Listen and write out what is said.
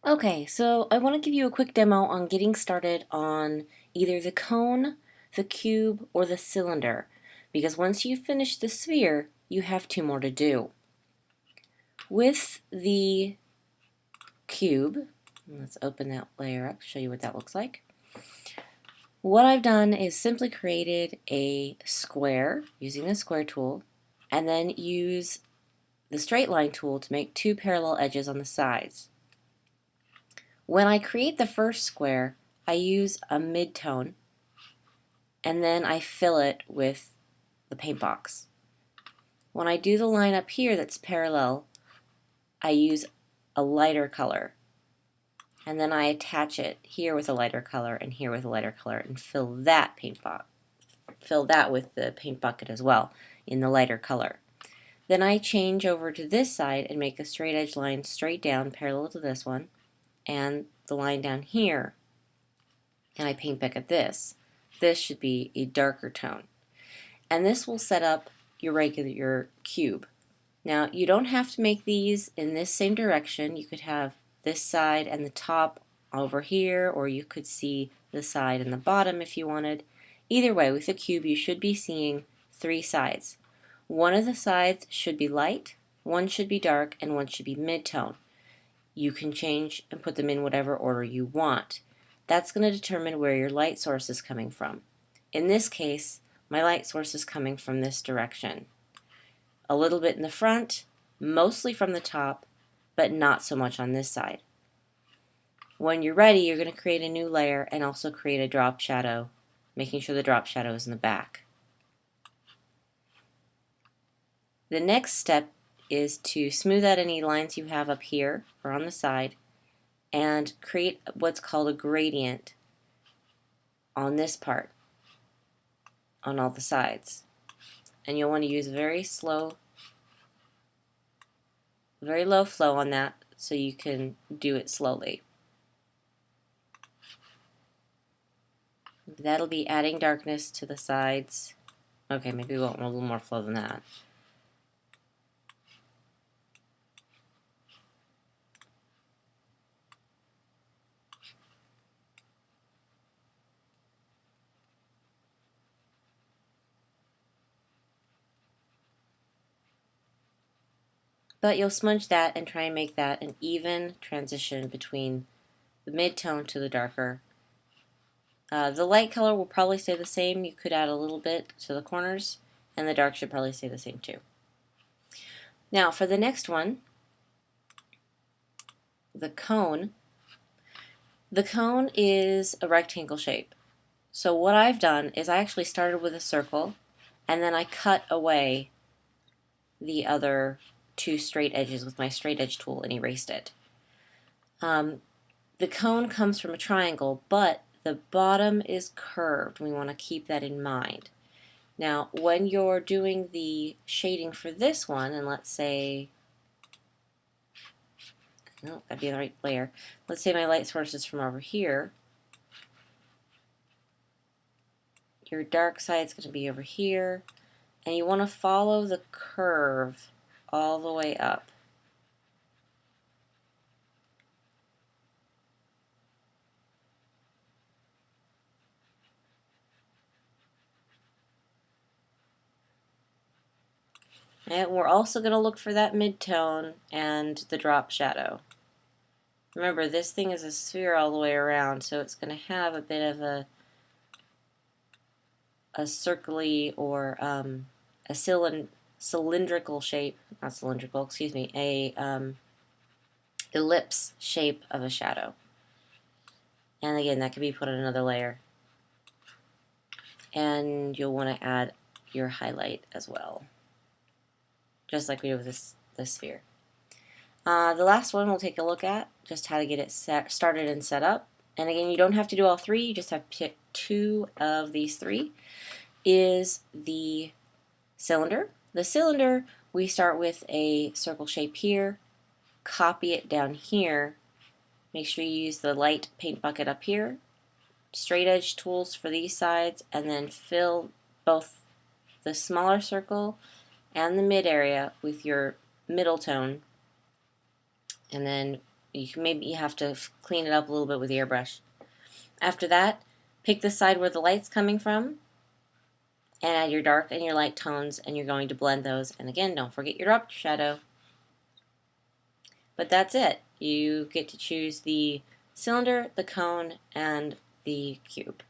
Okay, so I want to give you a quick demo on getting started on either the cone, the cube, or the cylinder, because once you finish the sphere, you have two more to do. With the cube, let's open that layer up, show you what that looks like. What I've done is simply created a square using the square tool, and then use the straight line tool to make two parallel edges on the sides. When I create the first square, I use a mid-tone and then I fill it with the paint box. When I do the line up here that's parallel, I use a lighter color and then I attach it here with a lighter color and here with a lighter color and fill that with the paint bucket as well in the lighter color. Then I change over to this side and make a straight edge line straight down parallel to this one and the line down here, and I paint back at this. This should be a darker tone. And this will set up your cube. Now you don't have to make these in this same direction. You could have this side and the top over here, or you could see the side and the bottom if you wanted. Either way, with the cube you should be seeing three sides. One of the sides should be light, one should be dark, and one should be mid-tone. You can change and put them in whatever order you want. That's going to determine where your light source is coming from. In this case, my light source is coming from this direction. A little bit in the front, mostly from the top, but not so much on this side. When you're ready, you're going to create a new layer and also create a drop shadow, making sure the drop shadow is in the back. The next step is to smooth out any lines you have up here or on the side and create what's called a gradient on this part, on all the sides. And you'll want to use very low flow on that so you can do it slowly. That'll be adding darkness to the sides. Okay, maybe we want a little more flow than that. But you'll smudge that and try and make that an even transition between the mid-tone to the darker. The light color will probably stay the same. You could add a little bit to the corners, and the dark should probably stay the same too. Now for the next one, the cone. The cone is a rectangle shape. So what I've done is I actually started with a circle, and then I cut away the other two straight edges with my straight edge tool and erased it. The cone comes from a triangle, but the bottom is curved. We want to keep that in mind. Now, when you're doing the shading for this one, and let's say, no, that'd be the right layer. Let's say my light source is from over here. Your dark side's going to be over here, and you want to follow the curve all the way up. And we're also going to look for that mid-tone and the drop shadow. Remember, this thing is a sphere all the way around, so it's going to have a bit of a circly or a cylindrical shape, not cylindrical, excuse me, a ellipse shape of a shadow. And again, that can be put on another layer. And you'll want to add your highlight as well, just like we did with this sphere. The last one we'll take a look at, just how to get it started and set up. And again, you don't have to do all three, you just have to pick two of these three, is the cylinder. The cylinder, we start with a circle shape here, copy it down here, make sure you use the light paint bucket up here, straight edge tools for these sides, and then fill both the smaller circle and the mid area with your middle tone, and then Maybe you have to clean it up a little bit with the airbrush. After that, pick the side where the light's coming from and add your dark and your light tones, and you're going to blend those. And again, don't forget your drop shadow. But that's it. You get to choose the cylinder, the cone, and the cube.